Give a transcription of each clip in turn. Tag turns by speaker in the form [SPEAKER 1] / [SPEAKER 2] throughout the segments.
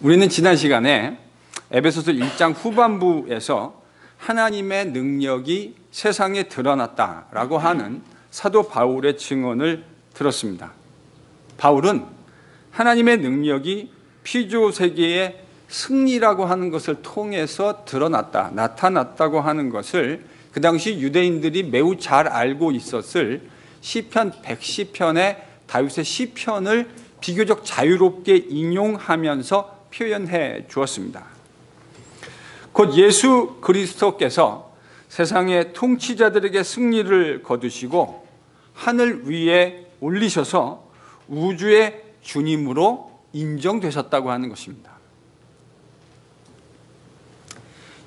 [SPEAKER 1] 우리는 지난 시간에 에베소서 1장 후반부에서 하나님의 능력이 세상에 드러났다라고 하는 사도 바울의 증언을 들었습니다. 바울은 하나님의 능력이 피조 세계의 승리라고 하는 것을 통해서 드러났다, 나타났다고 하는 것을 그 당시 유대인들이 매우 잘 알고 있었을 시편 110편의 다윗의 시편을 비교적 자유롭게 인용하면서 표현해 주었습니다. 곧 예수 그리스도께서 세상의 통치자들에게 승리를 거두시고 하늘 위에 올리셔서 우주의 주님으로 인정되셨다고 하는 것입니다.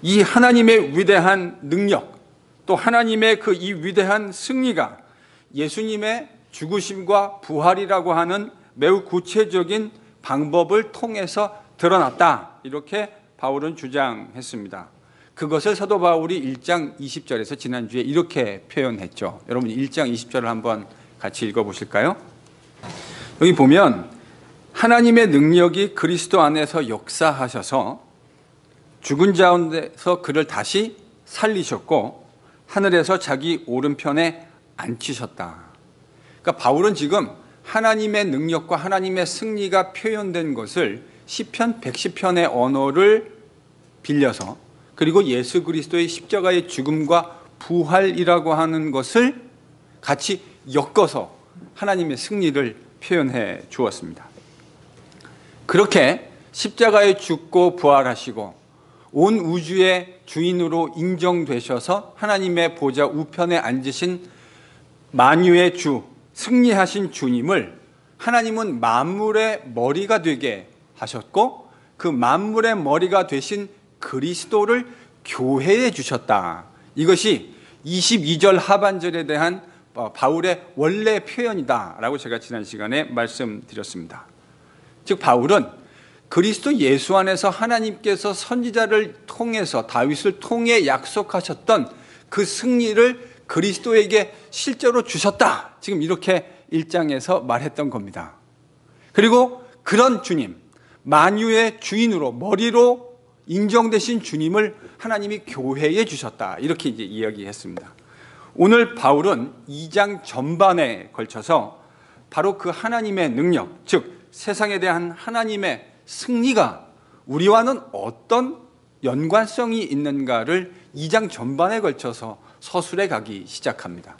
[SPEAKER 1] 이 하나님의 위대한 능력, 또 하나님의 이 위대한 승리가 예수님의 죽으심과 부활이라고 하는 매우 구체적인 방법을 통해서 드러났다, 이렇게 바울은 주장했습니다. 그것을 사도 바울이 1장 20절에서 지난주에 이렇게 표현했죠. 여러분 1장 20절을 한번 같이 읽어보실까요? 여기 보면 하나님의 능력이 그리스도 안에서 역사하셔서 죽은 자 가운데서 그를 다시 살리셨고 하늘에서 자기 오른편에 앉히셨다. 그러니까 바울은 지금 하나님의 능력과 하나님의 승리가 표현된 것을 시편 110편의 언어를 빌려서, 그리고 예수 그리스도의 십자가의 죽음과 부활이라고 하는 것을 같이 엮어서 하나님의 승리를 표현해 주었습니다. 그렇게 십자가에 죽고 부활하시고 온 우주의 주인으로 인정되셔서 하나님의 보좌 우편에 앉으신 만유의 주, 승리하신 주님을 하나님은 만물의 머리가 되게 하셨고 그 만물의 머리가 되신 그리스도를 교회에 주셨다. 이것이 22절 하반절에 대한 바울의 원래 표현이다라고 제가 지난 시간에 말씀드렸습니다. 즉 바울은 그리스도 예수 안에서 하나님께서 선지자를 통해서 다윗을 통해 약속하셨던 그 승리를 그리스도에게 실제로 주셨다, 지금 이렇게 1장에서 말했던 겁니다. 그리고 그런 주님, 만유의 주인으로 머리로 인정되신 주님을 하나님이 교회에 주셨다, 이렇게 이제 이야기했습니다. 오늘 바울은 2장 전반에 걸쳐서 바로 그 하나님의 능력, 즉 세상에 대한 하나님의 승리가 우리와는 어떤 연관성이 있는가를 2장 전반에 걸쳐서 서술해 가기 시작합니다.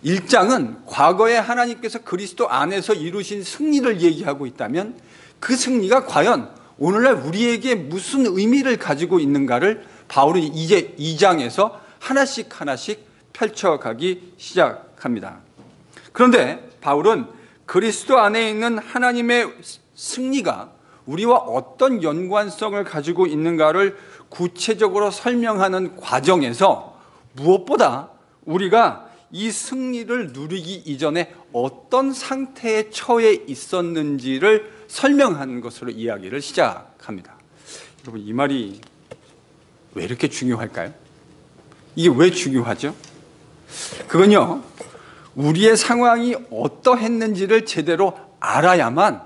[SPEAKER 1] 1장은 과거에 하나님께서 그리스도 안에서 이루신 승리를 얘기하고 있다면 그 승리가 과연 오늘날 우리에게 무슨 의미를 가지고 있는가를 바울은 이제 2장에서 하나씩 펼쳐가기 시작합니다. 그런데 바울은 그리스도 안에 있는 하나님의 승리가 우리와 어떤 연관성을 가지고 있는가를 구체적으로 설명하는 과정에서 무엇보다 우리가 이 승리를 누리기 이전에 어떤 상태에 처해 있었는지를 설명하는 것으로 이야기를 시작합니다. 여러분, 이 말이 왜 이렇게 중요할까요? 이게 왜 중요하죠? 그건요, 우리의 상황이 어떠했는지를 제대로 알아야만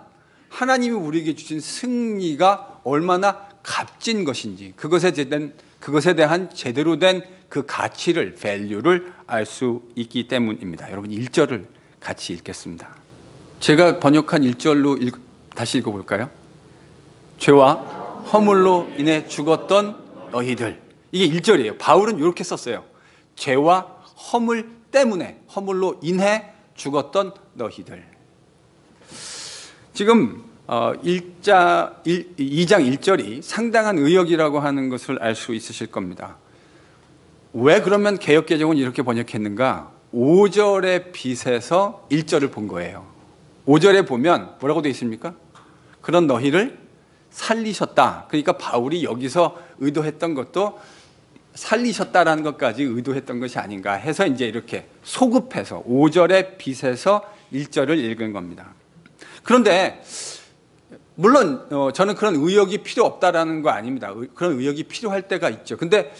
[SPEAKER 1] 하나님이 우리에게 주신 승리가 얼마나 값진 것인지, 그것에 대한 제대로 된 그 가치를, 밸류를 알 수 있기 때문입니다. 여러분 1절을 같이 읽겠습니다. 제가 번역한 1절로 다시 읽어볼까요? 죄와 허물로 인해 죽었던 너희들. 이게 1절이에요. 바울은 이렇게 썼어요. 죄와 허물 때문에, 허물로 인해 죽었던 너희들. 지금 2장 1절이 상당한 의역이라고 하는 것을 알 수 있으실 겁니다. 왜 그러면 개역개정은 이렇게 번역했는가? 5절의 빛에서 1절을 본 거예요. 5절에 보면 뭐라고 되어 있습니까? 그런 너희를 살리셨다. 그러니까 바울이 여기서 의도했던 것도 살리셨다라는 것까지 의도했던 것이 아닌가 해서 이제 이렇게 소급해서 5절의 빛에서 1절을 읽은 겁니다. 그런데 물론 저는 그런 의역이 필요 없다라는 거 아닙니다. 그런 의역이 필요할 때가 있죠. 근데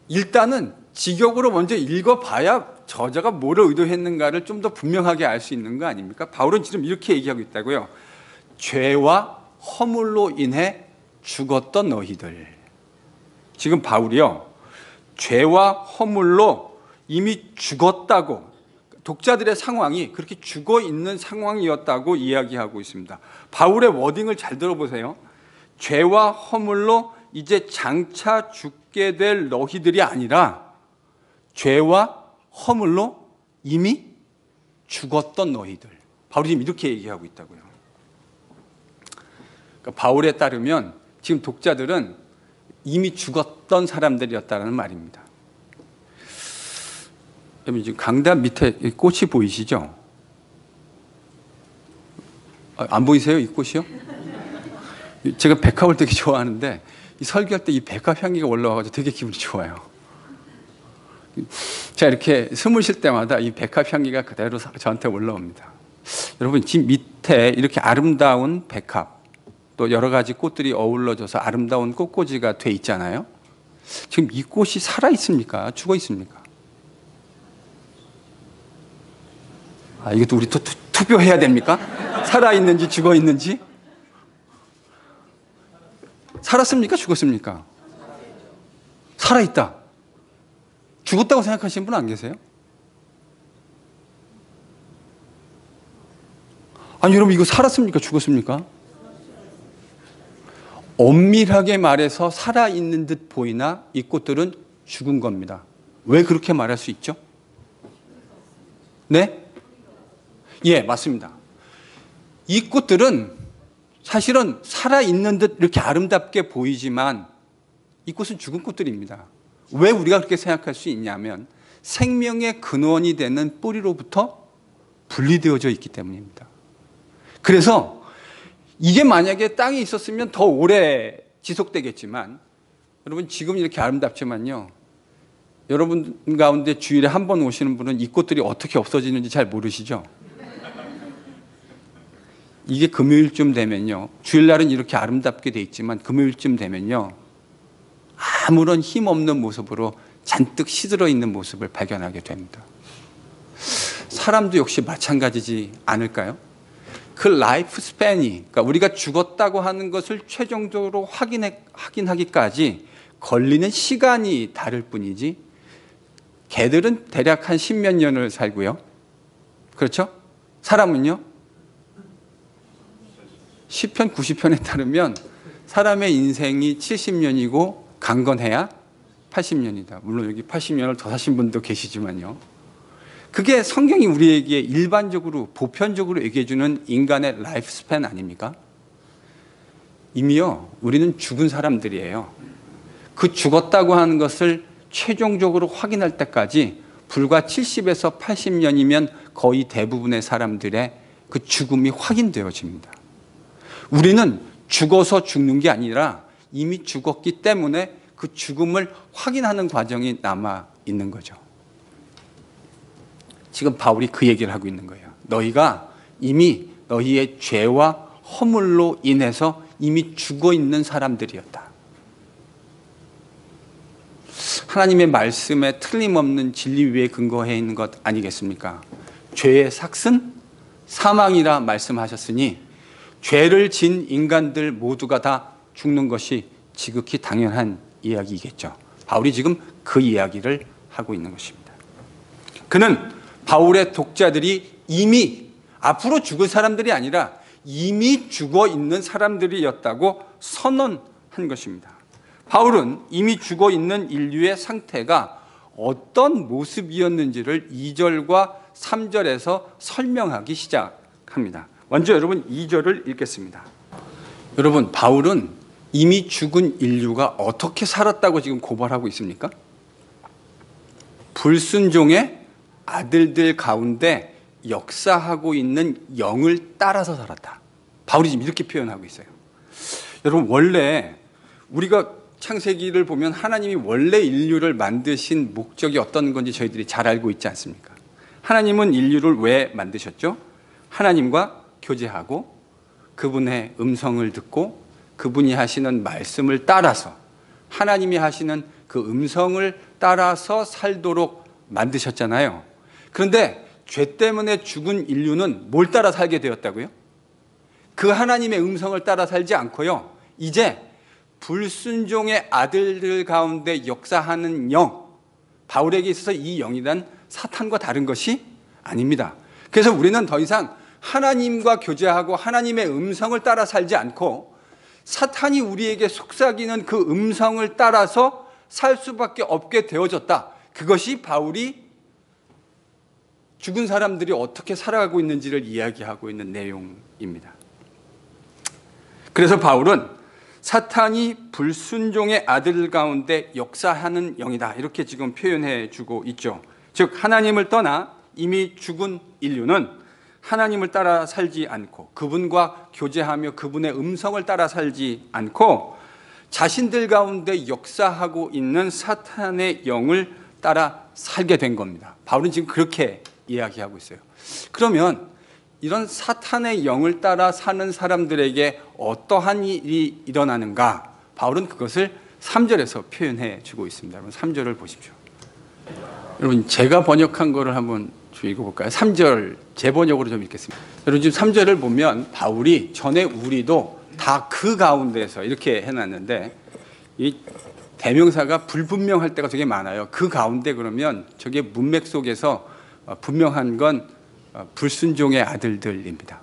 [SPEAKER 1] 일단은 직역으로 먼저 읽어봐야 저자가 뭐를 의도했는가를 좀 더 분명하게 알 수 있는 거 아닙니까? 바울은 지금 이렇게 얘기하고 있다고요. 죄와 허물로 인해 죽었던 너희들. 지금 바울이요, 죄와 허물로 이미 죽었다고, 독자들의 상황이 그렇게 죽어 있는 상황이었다고 이야기하고 있습니다. 바울의 워딩을 잘 들어보세요. 죄와 허물로 이제 장차 죽게 될 너희들이 아니라 죄와 허물로 이미 죽었던 너희들. 바울이 지금 이렇게 얘기하고 있다고요. 그러니까 바울에 따르면 지금 독자들은 이미 죽었던 사람들이었다는 말입니다. 여러분 지금 강단 밑에 꽃이 보이시죠? 안 보이세요? 이 꽃이요? 제가 백합을 되게 좋아하는데 이 설교할 때 이 백합 향기가 올라와가지고 되게 기분이 좋아요. 제가 이렇게 숨을 쉴 때마다 이 백합 향기가 그대로 저한테 올라옵니다. 여러분 지금 밑에 이렇게 아름다운 백합 또 여러 가지 꽃들이 어우러져서 아름다운 꽃꽂이가 돼 있잖아요. 지금 이 꽃이 살아 있습니까? 죽어 있습니까? 이것도 우리 투표해야 됩니까? 살아 있는지 죽어 있는지? 살았습니까? 죽었습니까? 살아 있다. 죽었다고 생각하시는 분 안 계세요? 아니 여러분 이거 살았습니까? 죽었습니까? 엄밀하게 말해서 살아있는 듯 보이나 이 꽃들은 죽은 겁니다. 왜 그렇게 말할 수 있죠? 네? 예, 맞습니다. 이 꽃들은 사실은 살아있는 듯 이렇게 아름답게 보이지만 이 꽃은 죽은 꽃들입니다. 왜 우리가 그렇게 생각할 수 있냐면 생명의 근원이 되는 뿌리로부터 분리되어져 있기 때문입니다. 그래서 이게 만약에 땅에 있었으면 더 오래 지속되겠지만 여러분 지금 이렇게 아름답지만요, 여러분 가운데 주일에 한 번 오시는 분은 이 꽃들이 어떻게 없어지는지 잘 모르시죠? 이게 금요일쯤 되면요, 주일날은 이렇게 아름답게 돼 있지만 금요일쯤 되면요 아무런 힘없는 모습으로 잔뜩 시들어 있는 모습을 발견하게 됩니다. 사람도 역시 마찬가지지 않을까요? 그 라이프 스팬이, 그러니까 우리가 죽었다고 하는 것을 최종적으로 확인하기까지 걸리는 시간이 다를 뿐이지 개들은 대략 한 10몇 년을 살고요. 그렇죠? 사람은요? 10편, 90편에 따르면 사람의 인생이 70년이고 강건해야 80년이다. 물론 여기 80년을 더 사신 분도 계시지만요. 그게 성경이 우리에게 일반적으로 보편적으로 얘기해 주는 인간의 라이프 스팬 아닙니까? 이미요 우리는 죽은 사람들이에요. 그 죽었다고 하는 것을 최종적으로 확인할 때까지 불과 70에서 80년이면 거의 대부분의 사람들의 그 죽음이 확인되어집니다. 우리는 죽어서 죽는 게 아니라 이미 죽었기 때문에 그 죽음을 확인하는 과정이 남아 있는 거죠. 지금 바울이 그 얘기를 하고 있는 거예요. 너희가 이미 너희의 죄와 허물로 인해서 이미 죽어 있는 사람들이었다. 하나님의 말씀에 틀림없는 진리 위에 근거해 있는 것 아니겠습니까? 죄의 삭은 사망이라 말씀하셨으니 죄를 진 인간들 모두가 다 죽는 것이 지극히 당연한 이야기겠죠. 바울이 지금 그 이야기를 하고 있는 것입니다. 그는 바울의 독자들이 이미 앞으로 죽을 사람들이 아니라 이미 죽어 있는 사람들이었다고 선언한 것입니다. 바울은 이미 죽어 있는 인류의 상태가 어떤 모습이었는지를 2절과 3절에서 설명하기 시작합니다. 먼저 여러분 2절을 읽겠습니다. 여러분 바울은 이미 죽은 인류가 어떻게 살았다고 지금 고발하고 있습니까? 불순종의 아들들 가운데 역사하고 있는 영을 따라서 살았다. 바울이 지금 이렇게 표현하고 있어요. 여러분 원래 우리가 창세기를 보면 하나님이 원래 인류를 만드신 목적이 어떤 건지 저희들이 잘 알고 있지 않습니까? 하나님은 인류를 왜 만드셨죠? 하나님과 교제하고 그분의 음성을 듣고 그분이 하시는 말씀을 따라서 하나님이 하시는 그 음성을 따라서 살도록 만드셨잖아요. 그런데 죄 때문에 죽은 인류는 뭘 따라 살게 되었다고요? 그 하나님의 음성을 따라 살지 않고요, 이제 불순종의 아들들 가운데 역사하는 영, 바울에게 있어서 이 영이란 사탄과 다른 것이 아닙니다. 그래서 우리는 더 이상 하나님과 교제하고 하나님의 음성을 따라 살지 않고 사탄이 우리에게 속삭이는 그 음성을 따라서 살 수밖에 없게 되어졌다. 그것이 바울이 죽은 사람들이 어떻게 살아가고 있는지를 이야기하고 있는 내용입니다. 그래서 바울은 사탄이 불순종의 아들 가운데 역사하는 영이다, 이렇게 지금 표현해 주고 있죠. 즉 하나님을 떠나 이미 죽은 인류는 하나님을 따라 살지 않고 그분과 교제하며 그분의 음성을 따라 살지 않고 자신들 가운데 역사하고 있는 사탄의 영을 따라 살게 된 겁니다. 바울은 지금 그렇게 이야기하고 있어요. 그러면 이런 사탄의 영을 따라 사는 사람들에게 어떠한 일이 일어나는가? 바울은 그것을 3절에서 표현해 주고 있습니다. 여러분 3절을 보십시오. 여러분 제가 번역한 거를 한번 읽어볼까요? 3절 제 번역으로 좀 읽겠습니다. 여러분 지금 3절을 보면 바울이 전에 우리도 다 그 가운데서 이렇게 해놨는데 이 대명사가 불분명할 때가 되게 많아요. 그 가운데 그러면 저게 문맥 속에서 분명한 건 불순종의 아들들입니다.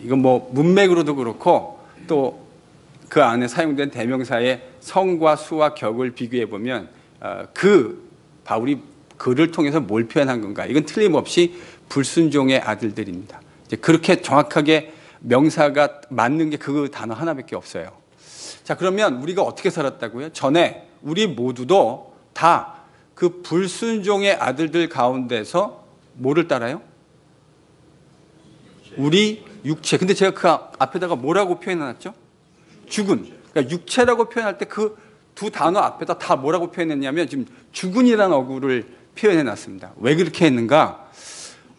[SPEAKER 1] 이건 뭐 문맥으로도 그렇고 또 그 안에 사용된 대명사의 성과 수와 격을 비교해 보면 그 바울이 그를 통해서 뭘 표현한 건가? 이건 틀림없이 불순종의 아들들입니다. 이제 그렇게 정확하게 명사가 맞는 게 그 단어 하나밖에 없어요. 자, 그러면 우리가 어떻게 살았다고요? 전에 우리 모두도 다 그 불순종의 아들들 가운데서 뭐를 따라요? 우리 육체. 근데 제가 그 앞에다가 뭐라고 표현해놨죠? 죽은. 그러니까 육체라고 표현할 때 그 두 단어 앞에다 다 뭐라고 표현했냐면 지금 죽은이라는 어구를 표현해놨습니다. 왜 그렇게 했는가?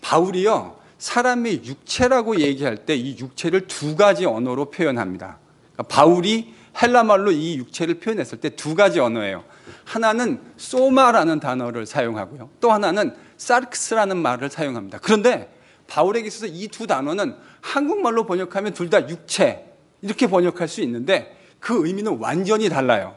[SPEAKER 1] 바울이요, 사람의 육체라고 얘기할 때 이 육체를 두 가지 언어로 표현합니다. 그러니까 바울이 헬라말로 이 육체를 표현했을 때 두 가지 언어예요. 하나는 소마라는 단어를 사용하고요, 또 하나는 사르크스라는 말을 사용합니다. 그런데 바울에게 있어서 이 두 단어는 한국말로 번역하면 둘 다 육체 이렇게 번역할 수 있는데 그 의미는 완전히 달라요.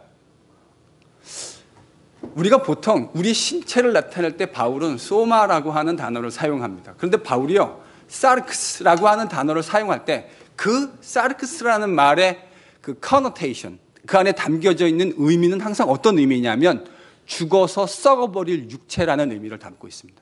[SPEAKER 1] 우리가 보통 우리 신체를 나타낼 때 바울은 소마라고 하는 단어를 사용합니다. 그런데 바울이요, 사르크스라고 하는 단어를 사용할 때 그 사르크스라는 말의 그 connotation, 그 안에 담겨져 있는 의미는 항상 어떤 의미냐면 죽어서 썩어버릴 육체라는 의미를 담고 있습니다.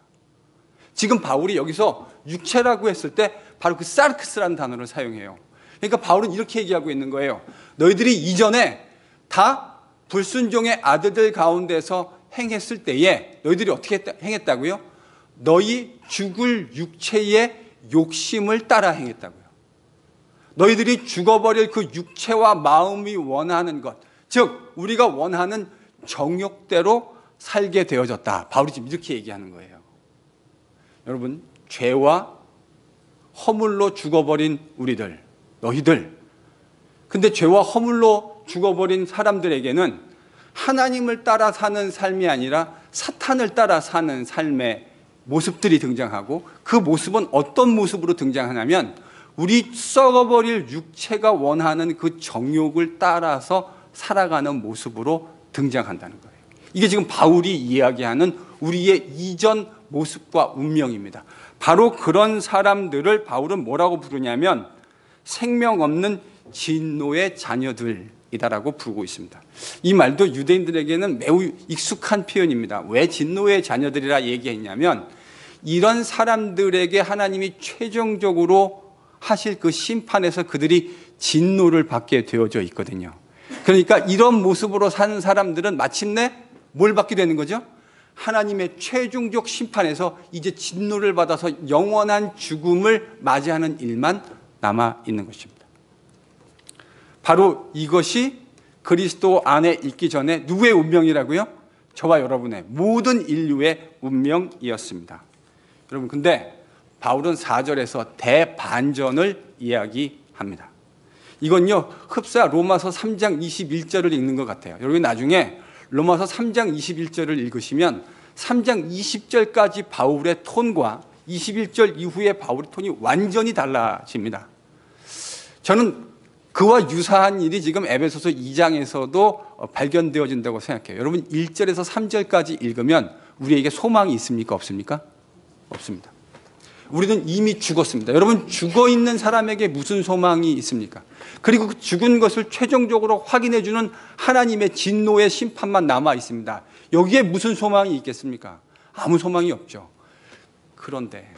[SPEAKER 1] 지금 바울이 여기서 육체라고 했을 때 바로 그 사르크스라는 단어를 사용해요. 그러니까 바울은 이렇게 얘기하고 있는 거예요. 너희들이 이전에 다 불순종의 아들들 가운데서 행했을 때에 너희들이 어떻게 행했다고요? 너희 죽을 육체의 욕심을 따라 행했다고요. 너희들이 죽어버릴 그 육체와 마음이 원하는 것, 즉 우리가 원하는 정욕대로 살게 되어졌다. 바울이 지금 이렇게 얘기하는 거예요. 여러분, 죄와 허물로 죽어버린 우리들, 너희들, 근데 죄와 허물로 죽어버린 사람들에게는 하나님을 따라 사는 삶이 아니라 사탄을 따라 사는 삶의 모습들이 등장하고, 그 모습은 어떤 모습으로 등장하냐면 우리 썩어버릴 육체가 원하는 그 정욕을 따라서 살아가는 모습으로 등장한다는 거예요. 이게 지금 바울이 이야기하는 우리의 이전 모습과 운명입니다. 바로 그런 사람들을 바울은 뭐라고 부르냐면 생명 없는 진노의 자녀들이다라고 부르고 있습니다. 이 말도 유대인들에게는 매우 익숙한 표현입니다. 왜 진노의 자녀들이라 얘기했냐면 이런 사람들에게 하나님이 최종적으로 하실 그 심판에서 그들이 진노를 받게 되어져 있거든요. 그러니까 이런 모습으로 사는 사람들은 마침내 뭘 받게 되는 거죠? 하나님의 최종적 심판에서 이제 진노를 받아서 영원한 죽음을 맞이하는 일만 남아 있는 것입니다. 바로 이것이 그리스도 안에 있기 전에 누구의 운명이라고요? 저와 여러분의 모든 인류의 운명이었습니다. 여러분, 근데 바울은 4절에서 대반전을 이야기합니다. 이건요, 흡사 로마서 3장 21절을 읽는 것 같아요. 여러분 나중에 로마서 3장 21절을 읽으시면 3장 20절까지 바울의 톤과 21절 이후의 바울의 톤이 완전히 달라집니다. 저는 그와 유사한 일이 지금 에베소서 2장에서도 발견되어진다고 생각해요. 여러분 1절에서 3절까지 읽으면 우리에게 소망이 있습니까? 없습니까? 없습니다. 우리는 이미 죽었습니다. 여러분 죽어있는 사람에게 무슨 소망이 있습니까? 그리고 그 죽은 것을 최종적으로 확인해주는 하나님의 진노의 심판만 남아 있습니다. 여기에 무슨 소망이 있겠습니까? 아무 소망이 없죠. 그런데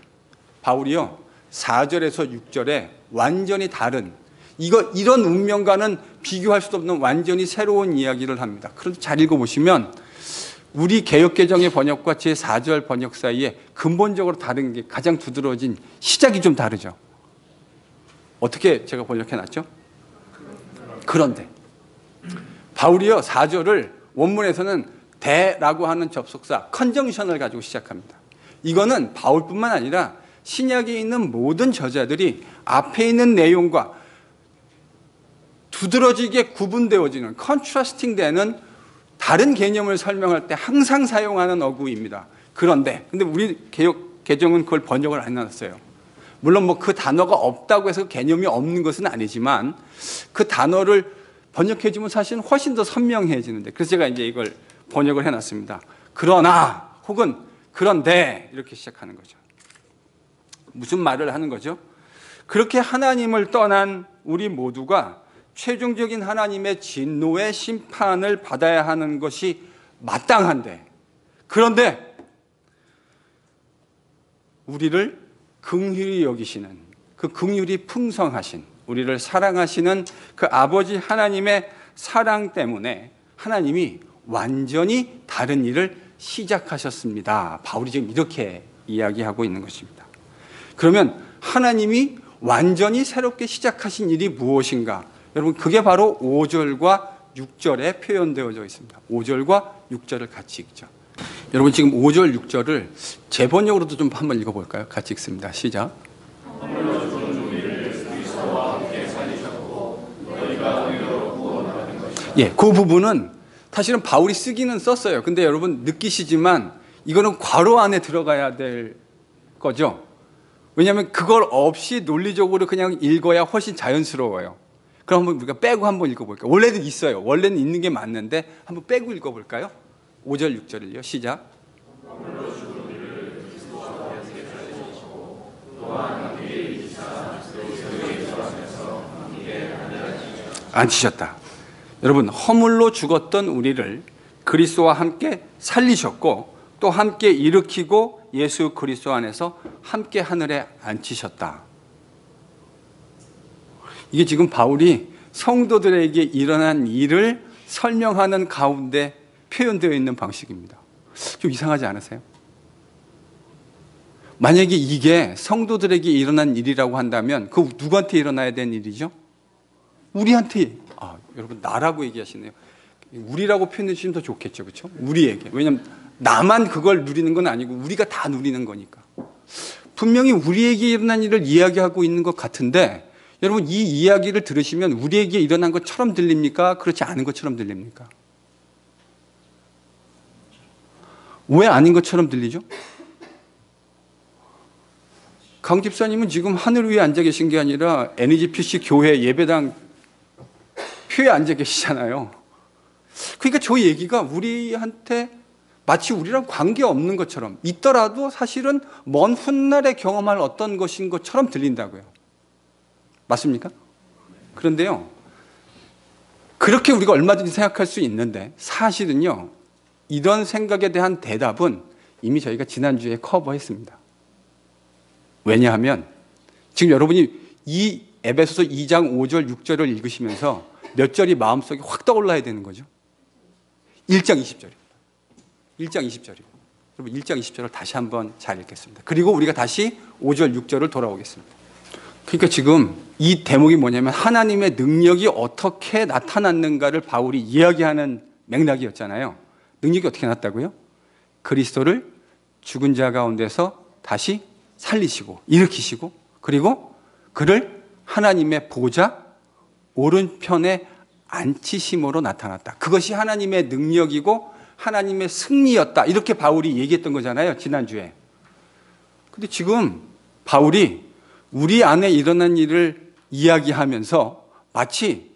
[SPEAKER 1] 바울이요 4절에서 6절에 완전히 다른 이런 운명과는 비교할 수 없는 완전히 새로운 이야기를 합니다. 그런데 잘 읽어보시면 우리 개역개정의 번역과 제4절 번역 사이에 근본적으로 다른 게 가장 두드러진 시작이 좀 다르죠. 어떻게 제가 번역해놨죠? 그런데 바울이요 4절을 원문에서는 대라고 하는 접속사 컨정션을 가지고 시작합니다. 이거는 바울뿐만 아니라 신약에 있는 모든 저자들이 앞에 있는 내용과 두드러지게 구분되어지는 컨트라스팅 되는 다른 개념을 설명할 때 항상 사용하는 어구입니다. 근데 우리 개정은 그걸 번역을 안 해놨어요. 물론 그 단어가 없다고 해서 개념이 없는 것은 아니지만 그 단어를 번역해주면 사실은 훨씬 더 선명해지는데 그래서 제가 이제 이걸 번역을 해놨습니다. 그러나 혹은 그런데 이렇게 시작하는 거죠. 무슨 말을 하는 거죠? 그렇게 하나님을 떠난 우리 모두가 최종적인 하나님의 진노의 심판을 받아야 하는 것이 마땅한데 그런데 우리를 긍휼히 여기시는 그 긍휼이 풍성하신 우리를 사랑하시는 그 아버지 하나님의 사랑 때문에 하나님이 완전히 다른 일을 시작하셨습니다. 바울이 지금 이렇게 이야기하고 있는 것입니다. 그러면 하나님이 완전히 새롭게 시작하신 일이 무엇인가? 여러분 그게 바로 5절과 6절에 표현되어져 있습니다. 5절과 6절을 같이 읽죠. 여러분 지금 5절, 6절을 제 번역으로도 좀 한번 읽어볼까요? 같이 읽습니다. 시작. 예, 그 부분은 사실은 바울이 쓰기는 썼어요. 근데 여러분 느끼시지만 이거는 괄호 안에 들어가야 될 거죠. 왜냐하면 그걸 없이 논리적으로 그냥 읽어야 훨씬 자연스러워요. 그럼 한번 우리가 빼고 한번 읽어볼까요? 원래는 있어요. 원래는 있는 게 맞는데 한번 빼고 읽어볼까요? 5절, 6절을요. 시작. 앉히셨다. 여러분 허물로 죽었던 우리를 그리스도와 함께 살리셨고 또 함께 일으키고 예수 그리스도 안에서 함께 하늘에 앉히셨다. 이게 지금 바울이 성도들에게 일어난 일을 설명하는 가운데 표현되어 있는 방식입니다. 좀 이상하지 않으세요? 만약에 이게 성도들에게 일어난 일이라고 한다면 그 누구한테 일어나야 되는 일이죠? 우리한테. 여러분 나라고 얘기하시네요. 우리라고 표현해 주시면 더 좋겠죠. 그렇죠? 우리에게. 왜냐하면 나만 그걸 누리는 건 아니고 우리가 다 누리는 거니까. 분명히 우리에게 일어난 일을 이야기하고 있는 것 같은데 여러분 이 이야기를 들으시면 우리에게 일어난 것처럼 들립니까? 그렇지 않은 것처럼 들립니까? 왜 아닌 것처럼 들리죠? 강 집사님은 지금 하늘 위에 앉아 계신 게 아니라 NGPC 교회 예배당 표에 앉아 계시잖아요. 그러니까 저 얘기가 우리한테 마치 우리랑 관계없는 것처럼 있더라도 사실은 먼 훗날에 경험할 어떤 것인 것처럼 들린다고요. 맞습니까? 그런데요, 그렇게 우리가 얼마든지 생각할 수 있는데 사실은요, 이런 생각에 대한 대답은 이미 저희가 지난주에 커버했습니다. 왜냐하면 지금 여러분이 이 에베소서 2장 5절 6절을 읽으시면서 몇 절이 마음속에 확 떠올라야 되는 거죠? 1장 20절입니다. 1장 20절이고 여러분 1장 20절을 다시 한번 잘 읽겠습니다. 그리고 우리가 다시 5절 6절을 돌아오겠습니다. 그러니까 지금 이 대목이 뭐냐면 하나님의 능력이 어떻게 나타났는가를 바울이 이야기하는 맥락이었잖아요. 능력이 어떻게 나왔다고요? 그리스도를 죽은 자 가운데서 다시 살리시고 일으키시고 그리고 그를 하나님의 보좌 오른편에 앉히심으로 나타났다. 그것이 하나님의 능력이고 하나님의 승리였다. 이렇게 바울이 얘기했던 거잖아요. 지난주에. 근데 지금 바울이 우리 안에 일어난 일을 이야기하면서 마치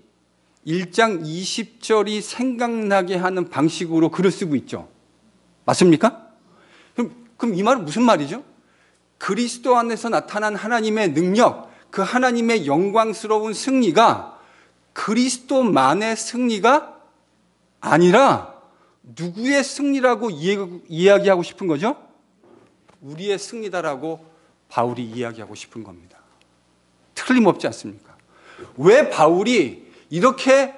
[SPEAKER 1] 1장 20절이 생각나게 하는 방식으로 글을 쓰고 있죠. 맞습니까? 그럼 이 말은 무슨 말이죠? 그리스도 안에서 나타난 하나님의 능력, 그 하나님의 영광스러운 승리가 그리스도만의 승리가 아니라 누구의 승리라고 이야기하고 싶은 거죠? 우리의 승리다라고 바울이 이야기하고 싶은 겁니다. 틀림없지 않습니까? 왜 바울이 이렇게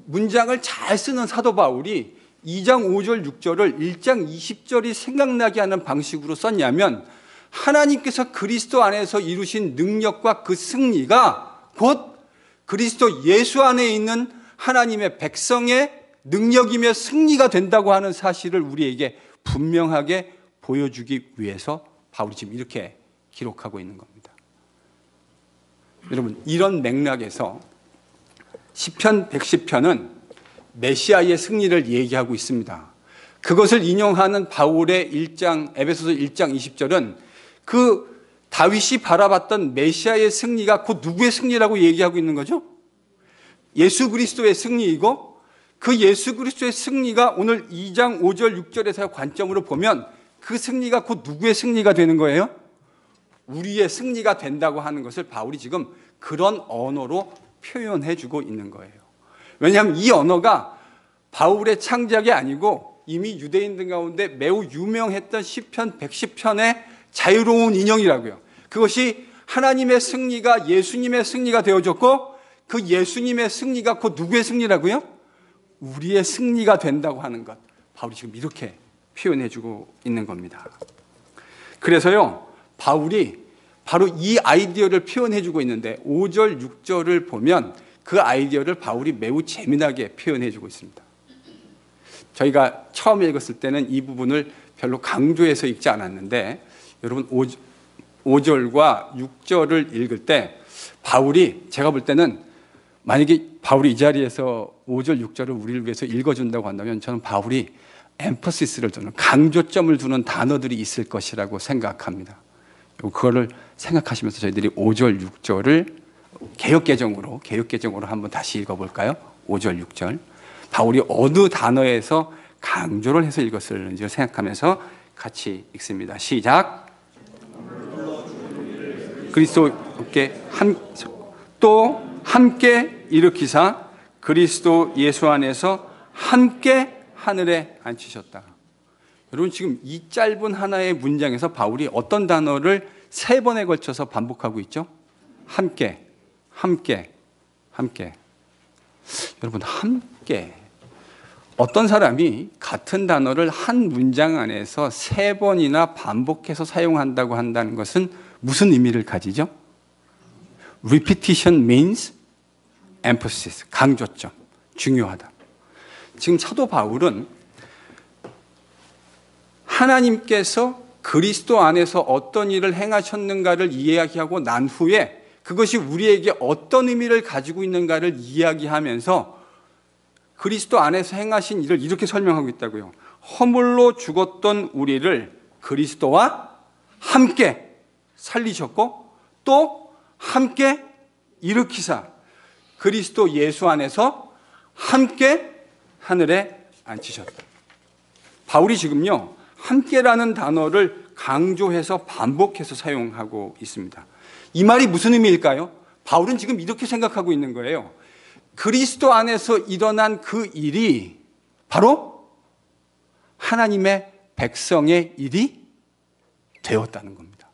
[SPEAKER 1] 문장을 잘 쓰는 사도 바울이 2장 5절 6절을 1장 20절이 생각나게 하는 방식으로 썼냐면 하나님께서 그리스도 안에서 이루신 능력과 그 승리가 곧 그리스도 예수 안에 있는 하나님의 백성의 능력이며 승리가 된다고 하는 사실을 우리에게 분명하게 보여주기 위해서 바울이 지금 이렇게 기록하고 있는 겁니다. 여러분, 이런 맥락에서 시편 110편은 메시아의 승리를 얘기하고 있습니다. 그것을 인용하는 바울의 에베소서 1장 20절은 그 다윗이 바라봤던 메시아의 승리가 곧 누구의 승리라고 얘기하고 있는 거죠? 예수 그리스도의 승리이고 그 예수 그리스도의 승리가 오늘 2장 5절 6절에서의 관점으로 보면 그 승리가 곧 누구의 승리가 되는 거예요? 우리의 승리가 된다고 하는 것을 바울이 지금 그런 언어로 표현해주고 있는 거예요. 왜냐하면 이 언어가 바울의 창작이 아니고 이미 유대인들 가운데 매우 유명했던 시편 110편의 자유로운 인형이라고요. 그것이 하나님의 승리가 예수님의 승리가 되어졌고 그 예수님의 승리가 곧 누구의 승리라고요? 우리의 승리가 된다고 하는 것. 바울이 지금 이렇게 표현해주고 있는 겁니다. 그래서요, 바울이 바로 이 아이디어를 표현해주고 있는데 5절, 6절을 보면 그 아이디어를 바울이 매우 재미나게 표현해주고 있습니다. 저희가 처음 읽었을 때는 이 부분을 별로 강조해서 읽지 않았는데 여러분 5절과 6절을 읽을 때 바울이 제가 볼 때는 만약에 바울이 이 자리에서 5절, 6절을 우리를 위해서 읽어준다고 한다면 저는 바울이 엠퍼시스를 두는 강조점을 두는 단어들이 있을 것이라고 생각합니다. 그거를 생각하시면서 저희들이 5절, 6절을 개역개정으로 한번 다시 읽어볼까요? 5절, 6절. 바울이 어느 단어에서 강조를 해서 읽었을는지 생각하면서 같이 읽습니다. 시작. 그리스도께 또 함께 일으키사 그리스도 예수 안에서 함께 하늘에 앉히셨다. 여러분 지금 이 짧은 하나의 문장에서 바울이 어떤 단어를 3번에 걸쳐서 반복하고 있죠? 함께. 여러분 함께. 어떤 사람이 같은 단어를 한 문장 안에서 3번이나 반복해서 사용한다고 한다는 것은 무슨 의미를 가지죠? Repetition means emphasis, 강조점, 중요하다. 지금 사도 바울은 하나님께서 그리스도 안에서 어떤 일을 행하셨는가를 이야기하고 난 후에 그것이 우리에게 어떤 의미를 가지고 있는가를 이야기하면서 그리스도 안에서 행하신 일을 이렇게 설명하고 있다고요. 허물로 죽었던 우리를 그리스도와 함께 살리셨고 또 함께 일으키사 그리스도 예수 안에서 함께 하늘에 앉히셨다. 바울이 지금요 함께라는 단어를 강조해서 반복해서 사용하고 있습니다. 이 말이 무슨 의미일까요? 바울은 지금 이렇게 생각하고 있는 거예요. 그리스도 안에서 일어난 그 일이 바로 하나님의 백성의 일이 되었다는 겁니다.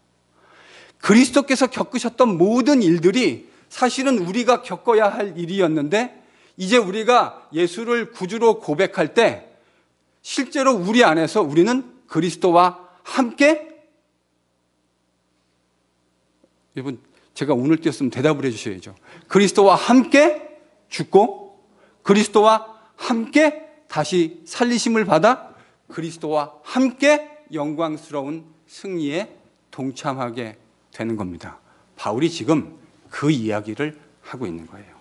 [SPEAKER 1] 그리스도께서 겪으셨던 모든 일들이 사실은 우리가 겪어야 할 일이었는데 이제 우리가 예수를 구주로 고백할 때 실제로 우리 안에서 우리는 그리스도와 함께 여러분 제가 오늘 띄었으면 대답을 해주셔야죠. 그리스도와 함께 죽고 그리스도와 함께 다시 살리심을 받아 그리스도와 함께 영광스러운 승리에 동참하게 되는 겁니다. 바울이 지금 그 이야기를 하고 있는 거예요.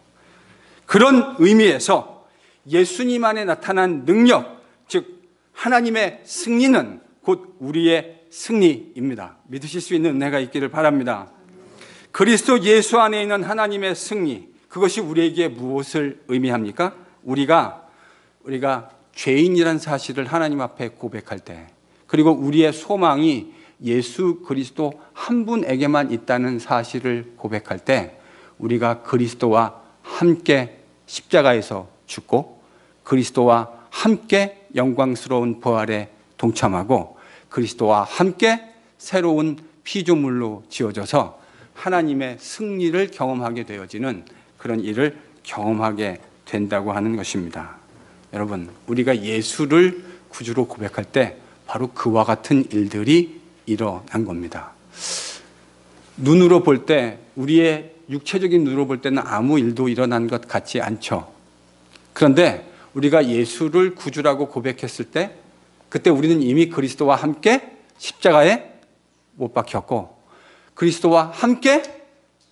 [SPEAKER 1] 그런 의미에서 예수님 안에 나타난 능력, 즉 하나님의 승리는 곧 우리의 승리입니다. 믿으실 수 있는 은혜가 있기를 바랍니다. 그리스도 예수 안에 있는 하나님의 승리, 그것이 우리에게 무엇을 의미합니까? 우리가 죄인이란 사실을 하나님 앞에 고백할 때, 그리고 우리의 소망이 예수 그리스도 한 분에게만 있다는 사실을 고백할 때, 우리가 그리스도와 함께 십자가에서 죽고 그리스도와 함께 영광스러운 부활에 동참하고 그리스도와 함께 새로운 피조물로 지어져서 하나님의 승리를 경험하게 되어지는 그런 일을 경험하게 된다고 하는 것입니다. 여러분, 우리가 예수를 구주로 고백할 때 바로 그와 같은 일들이 일어난 겁니다. 눈으로 볼 때, 우리의 육체적인 눈으로 볼 때는 아무 일도 일어난 것 같지 않죠. 그런데 우리가 예수를 구주라고 고백했을 때, 그때 우리는 이미 그리스도와 함께 십자가에 못 박혔고, 그리스도와 함께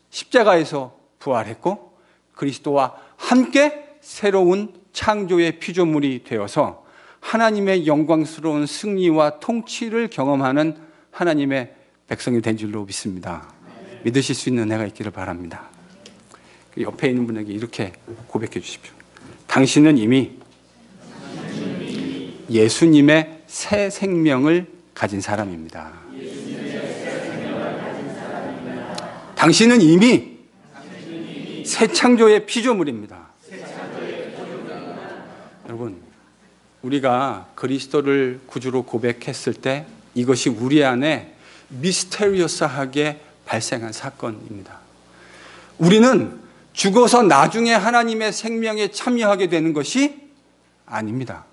[SPEAKER 1] 십자가에서 부활했고, 그리스도와 함께 새로운 창조의 피조물이 되어서 하나님의 영광스러운 승리와 통치를 경험하는 하나님의 백성이 된 줄로 믿습니다. 믿으실 수 있는 은혜가 있기를 바랍니다. 옆에 있는 분에게 이렇게 고백해 주십시오. 당신은 이미 예수님의 새 생명을 가진 사람입니다. 당신은 이미 새 창조의 피조물입니다. 여러분, 우리가 그리스도를 구주로 고백했을 때 이것이 우리 안에 미스테리어스하게 발생한 사건입니다. 우리는 죽어서 나중에 하나님의 생명에 참여하게 되는 것이 아닙니다.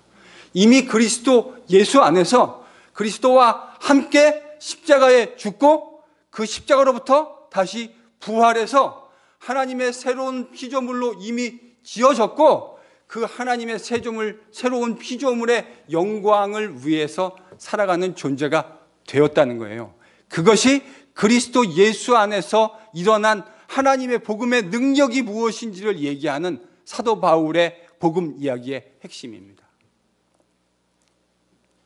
[SPEAKER 1] 이미 그리스도 예수 안에서 그리스도와 함께 십자가에 죽고 그 십자가로부터 다시 부활해서 하나님의 새로운 피조물로 이미 지어졌고, 그 하나님의 새로운 피조물의 영광을 위해서 살아가는 존재가 되었다는 거예요. 그것이 그리스도 예수 안에서 일어난 하나님의 복음의 능력이 무엇인지를 얘기하는 사도 바울의 복음 이야기의 핵심입니다.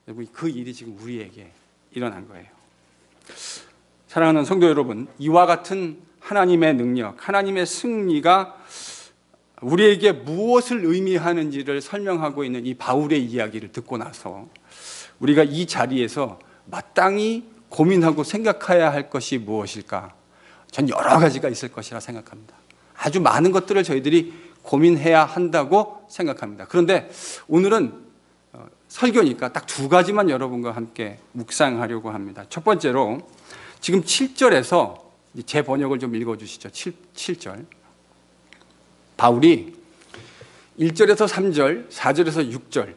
[SPEAKER 1] 여러분, 그 일이 지금 우리에게 일어난 거예요. 사랑하는 성도 여러분, 이와 같은 하나님의 능력, 하나님의 승리가 우리에게 무엇을 의미하는지를 설명하고 있는 이 바울의 이야기를 듣고 나서 우리가 이 자리에서 마땅히 고민하고 생각해야 할 것이 무엇일까? 전 여러 가지가 있을 것이라 생각합니다. 아주 많은 것들을 저희들이 고민해야 한다고 생각합니다. 그런데 오늘은 설교니까 딱 두 가지만 여러분과 함께 묵상하려고 합니다. 첫 번째로 지금 7절에서 제 번역을 좀 읽어주시죠. 7절. 바울이 1절에서 3절, 4절에서 6절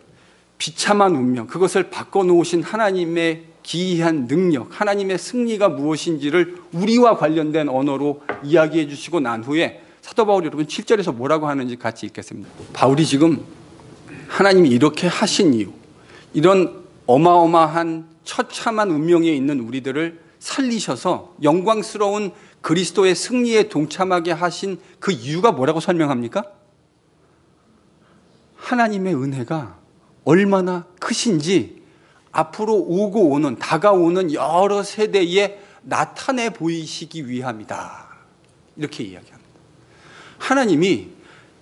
[SPEAKER 1] 비참한 운명, 그것을 바꿔놓으신 하나님의 기이한 능력, 하나님의 승리가 무엇인지를 우리와 관련된 언어로 이야기해 주시고 난 후에 사도 바울이 여러분 7절에서 뭐라고 하는지 같이 읽겠습니다. 바울이 지금 하나님이 이렇게 하신 이유, 이런 어마어마한 처참한 운명에 있는 우리들을 살리셔서 영광스러운 그리스도의 승리에 동참하게 하신 그 이유가 뭐라고 설명합니까? 하나님의 은혜가 얼마나 크신지 앞으로 오고 오는, 다가오는 여러 세대에 나타내 보이시기 위함이다. 이렇게 이야기합니다. 하나님이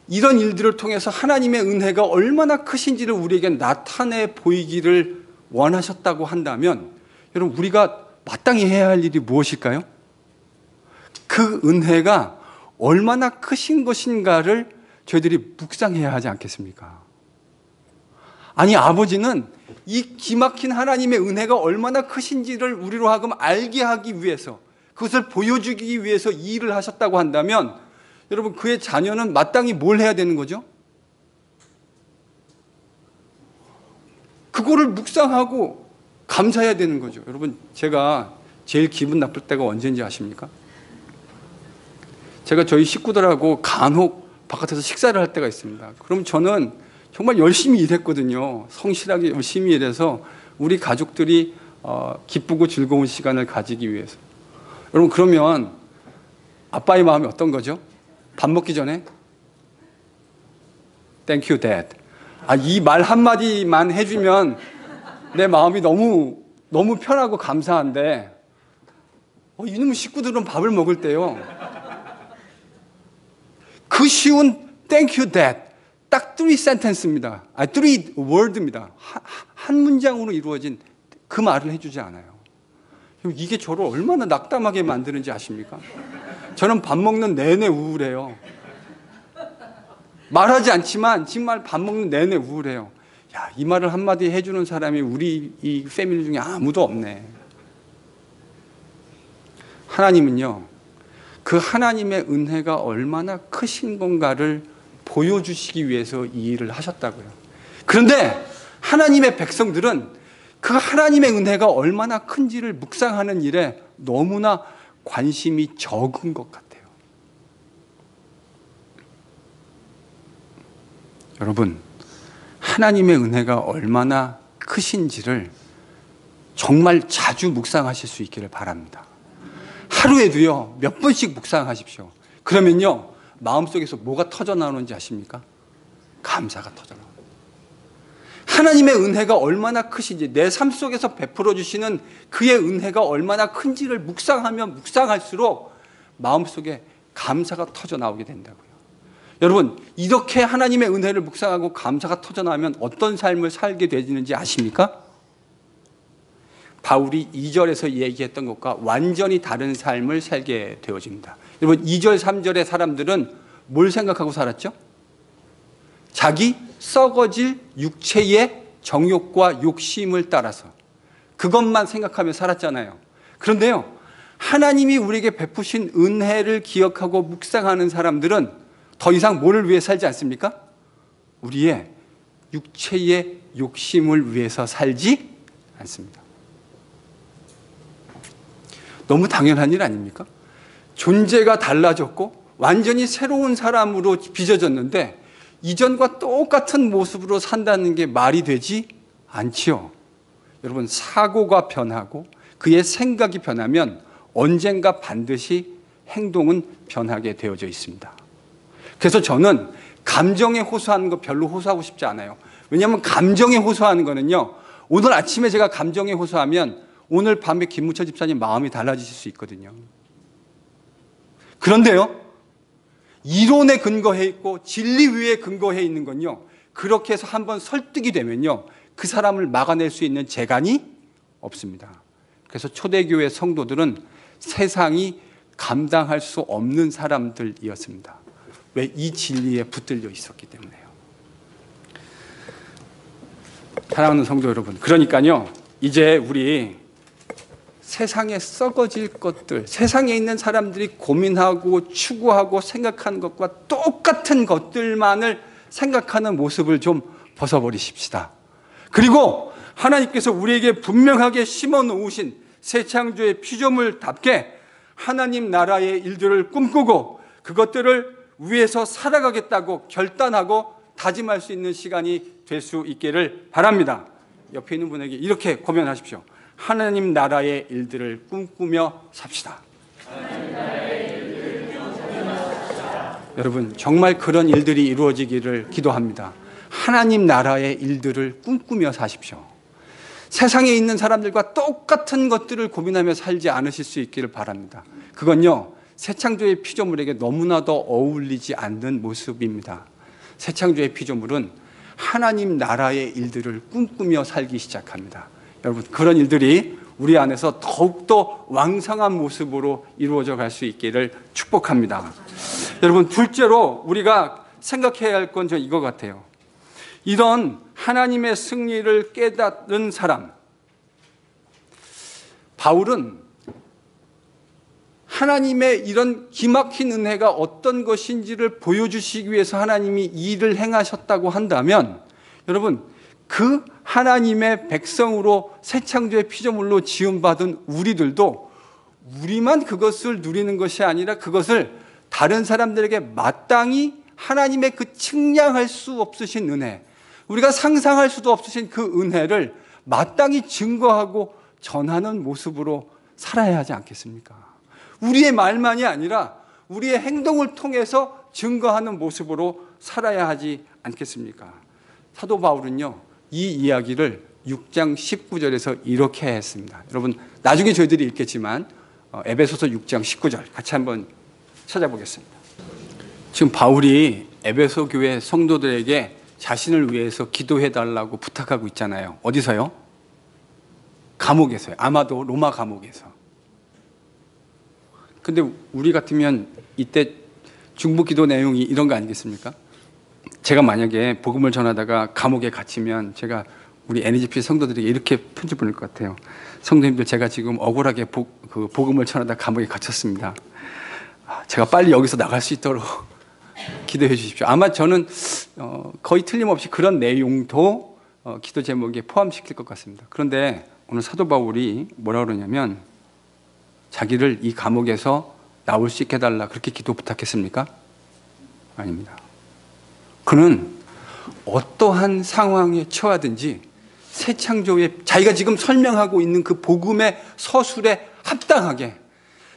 [SPEAKER 1] 이런 일들을 통해서 하나님의 은혜가 얼마나 크신지를 우리에게 나타내 보이기를 원하셨다고 한다면, 여러분, 우리가 마땅히 해야 할 일이 무엇일까요? 그 은혜가 얼마나 크신 것인가를 저희들이 묵상해야 하지 않겠습니까? 아니, 아버지는 이 기막힌 하나님의 은혜가 얼마나 크신지를 우리로 하여금 알게 하기 위해서, 그것을 보여주기 위해서 이 일을 하셨다고 한다면, 여러분, 그의 자녀는 마땅히 뭘 해야 되는 거죠? 그거를 묵상하고 감사해야 되는 거죠. 여러분, 제가 제일 기분 나쁠 때가 언제인지 아십니까? 제가 저희 식구들하고 간혹 바깥에서 식사를 할 때가 있습니다. 그럼 저는 정말 열심히 일했거든요. 성실하게 열심히 일해서 우리 가족들이 기쁘고 즐거운 시간을 가지기 위해서. 여러분, 그러면 아빠의 마음이 어떤 거죠? 밥 먹기 전에 Thank you, Dad. 이 말 한마디만 해주면 내 마음이 너무 편하고 감사한데 이놈의 식구들은 밥을 먹을 때요. 그 쉬운 Thank you, Dad. 딱 3sentence입니다. 3word입니다. 한 문장으로 이루어진 그 말을 해주지 않아요. 이게 저를 얼마나 낙담하게 만드는지 아십니까? 저는 밥 먹는 내내 우울해요. 말하지 않지만 정말 밥 먹는 내내 우울해요. 야, 이 말을 한마디 해주는 사람이 우리 이 패밀리 중에 아무도 없네. 하나님은요, 그 하나님의 은혜가 얼마나 크신 건가를 보여주시기 위해서 이 일을 하셨다고요. 그런데 하나님의 백성들은 그 하나님의 은혜가 얼마나 큰지를 묵상하는 일에 너무나 관심이 적은 것 같아요. 여러분, 하나님의 은혜가 얼마나 크신지를 정말 자주 묵상하실 수 있기를 바랍니다. 하루에도요, 몇 번씩 묵상하십시오. 그러면요, 마음속에서 뭐가 터져나오는지 아십니까? 감사가 터져나옵니다. 하나님의 은혜가 얼마나 크신지, 내 삶 속에서 베풀어 주시는 그의 은혜가 얼마나 큰지를 묵상하면 묵상할수록 마음속에 감사가 터져나오게 된다고요. 여러분, 이렇게 하나님의 은혜를 묵상하고 감사가 터져나오면 어떤 삶을 살게 되는지 아십니까? 바울이 2절에서 얘기했던 것과 완전히 다른 삶을 살게 되어집니다. 여러분, 2절, 3절의 사람들은 뭘 생각하고 살았죠? 자기 썩어질 육체의 정욕과 욕심을 따라서 그것만 생각하며 살았잖아요. 그런데요, 하나님이 우리에게 베푸신 은혜를 기억하고 묵상하는 사람들은 더 이상 뭐를 위해 살지 않습니까? 우리의 육체의 욕심을 위해서 살지 않습니다. 너무 당연한 일 아닙니까? 존재가 달라졌고 완전히 새로운 사람으로 빚어졌는데 이전과 똑같은 모습으로 산다는 게 말이 되지 않지요. 여러분, 사고가 변하고 그의 생각이 변하면 언젠가 반드시 행동은 변하게 되어져 있습니다. 그래서 저는 감정에 호소하는 거 별로 호소하고 싶지 않아요. 왜냐하면 감정에 호소하는 거는요, 오늘 아침에 제가 감정에 호소하면 오늘 밤에 김무철 집사님 마음이 달라지실 수 있거든요. 그런데요, 이론에 근거해 있고 진리 위에 근거해 있는 건요, 그렇게 해서 한번 설득이 되면요, 그 사람을 막아낼 수 있는 재간이 없습니다. 그래서 초대교회 성도들은 세상이 감당할 수 없는 사람들이었습니다. 왜? 이 진리에 붙들려 있었기 때문에요. 사랑하는 성도 여러분, 그러니까요, 이제 우리 세상에 썩어질 것들, 세상에 있는 사람들이 고민하고 추구하고 생각하는 것과 똑같은 것들만을 생각하는 모습을 좀 벗어버리십시다. 그리고 하나님께서 우리에게 분명하게 심어 놓으신 새 창조의 피조물답게 하나님 나라의 일들을 꿈꾸고 그것들을 위해서 살아가겠다고 결단하고 다짐할 수 있는 시간이 될 수 있기를 바랍니다. 옆에 있는 분에게 이렇게 고면하십시오. 하나님 나라의 일들을 꿈꾸며 삽시다. 여러분, 정말 그런 일들이 이루어지기를 기도합니다. 하나님 나라의 일들을 꿈꾸며 사십시오. 세상에 있는 사람들과 똑같은 것들을 고민하며 살지 않으실 수 있기를 바랍니다. 그건요, 새창조의 피조물에게 너무나도 어울리지 않는 모습입니다. 새창조의 피조물은 하나님 나라의 일들을 꿈꾸며 살기 시작합니다. 여러분, 그런 일들이 우리 안에서 더욱더 왕성한 모습으로 이루어져 갈 수 있기를 축복합니다. 여러분, 둘째로 우리가 생각해야 할 건 이거 같아요. 이런 하나님의 승리를 깨닫는 사람, 바울은 하나님의 이런 기막힌 은혜가 어떤 것인지를 보여주시기 위해서 하나님이 이 일을 행하셨다고 한다면, 여러분, 그 하나님의 백성으로 새 창조의 피조물로 지음받은 우리들도 우리만 그것을 누리는 것이 아니라 그것을 다른 사람들에게 마땅히 하나님의 그 측량할 수 없으신 은혜, 우리가 상상할 수도 없으신 그 은혜를 마땅히 증거하고 전하는 모습으로 살아야 하지 않겠습니까? 우리의 말만이 아니라 우리의 행동을 통해서 증거하는 모습으로 살아야 하지 않겠습니까? 사도 바울은요, 이 이야기를 6장 19절에서 이렇게 했습니다. 여러분, 나중에 저희들이 읽겠지만 에베소서 6장 19절 같이 한번 찾아보겠습니다. 지금 바울이 에베소 교회 성도들에게 자신을 위해서 기도해달라고 부탁하고 있잖아요. 어디서요? 감옥에서요. 아마도 로마 감옥에서. 근데 우리 같으면 이때 중보 기도 내용이 이런 거 아니겠습니까? 제가 만약에 복음을 전하다가 감옥에 갇히면 제가 우리 NGP 성도들에게 이렇게 편지 보낼 것 같아요. 성도님들, 제가 지금 억울하게 복음을 전하다 감옥에 갇혔습니다. 제가 빨리 여기서 나갈 수 있도록 기도해 주십시오. 아마 저는 거의 틀림없이 그런 내용도 기도 제목에 포함시킬 것 같습니다. 그런데 오늘 사도 바울이 뭐라 그러냐면 자기를 이 감옥에서 나올 수 있게 해달라 그렇게 기도 부탁했습니까? 아닙니다. 그는 어떠한 상황에 처하든지 새 창조의 자기가 지금 설명하고 있는 그 복음의 서술에 합당하게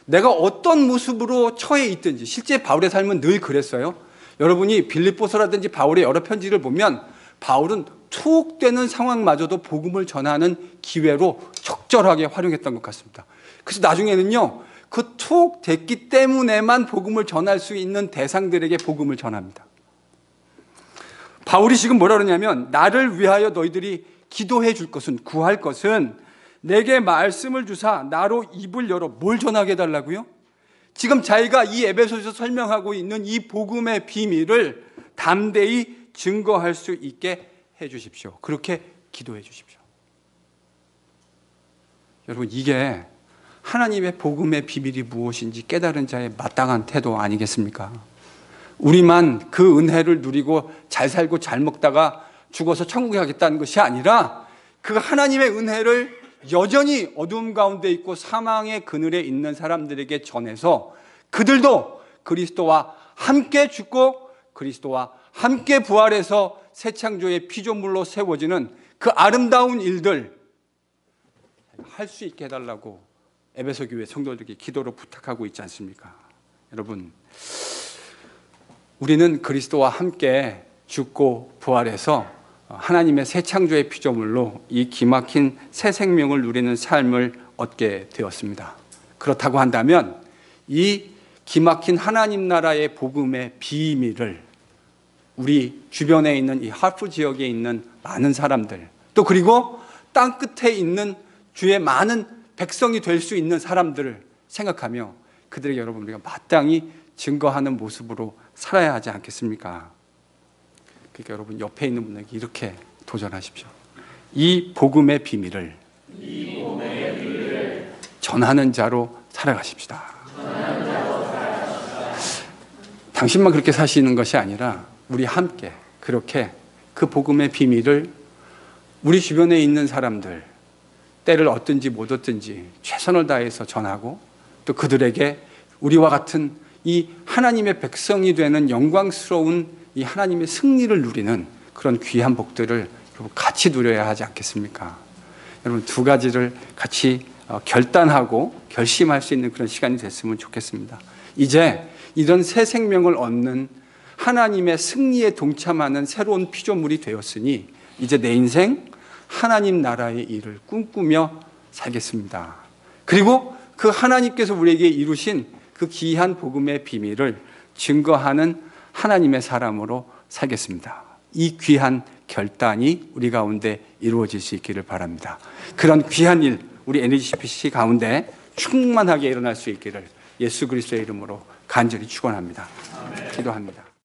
[SPEAKER 1] 내가 어떤 모습으로 처해 있든지, 실제 바울의 삶은 늘 그랬어요. 여러분이 빌립보서라든지 바울의 여러 편지를 보면 바울은 투옥되는 상황마저도 복음을 전하는 기회로 적절하게 활용했던 것 같습니다. 그래서 나중에는요, 그 투옥됐기 때문에만 복음을 전할 수 있는 대상들에게 복음을 전합니다. 바울이 지금 뭐라 그러냐면 나를 위하여 너희들이 기도해 줄 것은, 구할 것은 내게 말씀을 주사 나로 입을 열어 뭘 전하게 해달라고요? 지금 자기가 이 에베소에서 설명하고 있는 이 복음의 비밀을 담대히 증거할 수 있게 해 주십시오. 그렇게 기도해 주십시오. 여러분, 이게 하나님의 복음의 비밀이 무엇인지 깨달은 자의 마땅한 태도 아니겠습니까? 우리만 그 은혜를 누리고 잘 살고 잘 먹다가 죽어서 천국에 가겠다는 것이 아니라 그 하나님의 은혜를 여전히 어두움 가운데 있고 사망의 그늘에 있는 사람들에게 전해서 그들도 그리스도와 함께 죽고 그리스도와 함께 부활해서 새 창조의 피조물로 세워지는 그 아름다운 일들 할 수 있게 해달라고 에베소 교회 성도들에게 기도로 부탁하고 있지 않습니까? 여러분, 우리는 그리스도와 함께 죽고 부활해서 하나님의 새 창조의 피조물로 이 기막힌 새 생명을 누리는 삶을 얻게 되었습니다. 그렇다고 한다면 이 기막힌 하나님 나라의 복음의 비밀을 우리 주변에 있는 이 하프 지역에 있는 많은 사람들, 또 그리고 땅 끝에 있는 주의 많은 백성이 될 수 있는 사람들을 생각하며 그들에게 여러분 우리가 마땅히 증거하는 모습으로 살아야 하지 않겠습니까? 그러니까 여러분 옆에 있는 분에게 이렇게 도전하십시오. 이 복음의 비밀을 전하는 자로 살아가십시다. 당신만 그렇게 사시는 것이 아니라 우리 함께 그렇게 그 복음의 비밀을 우리 주변에 있는 사람들, 때를 얻든지 못 얻든지 최선을 다해서 전하고 또 그들에게 우리와 같은 이 하나님의 백성이 되는 영광스러운 이 하나님의 승리를 누리는 그런 귀한 복들을 여러분 같이 누려야 하지 않겠습니까? 여러분 두 가지를 같이 결단하고 결심할 수 있는 그런 시간이 됐으면 좋겠습니다. 이제 이런 새 생명을 얻는 하나님의 승리에 동참하는 새로운 피조물이 되었으니 이제 내 인생 하나님 나라의 일을 꿈꾸며 살겠습니다. 그리고 그 하나님께서 우리에게 이루신 그 귀한 복음의 비밀을 증거하는 하나님의 사람으로 살겠습니다. 이 귀한 결단이 우리 가운데 이루어질 수 있기를 바랍니다. 그런 귀한 일 우리 NGCPC 가운데 충만하게 일어날 수 있기를 예수 그리스도의 이름으로 간절히 축원합니다. 기도합니다.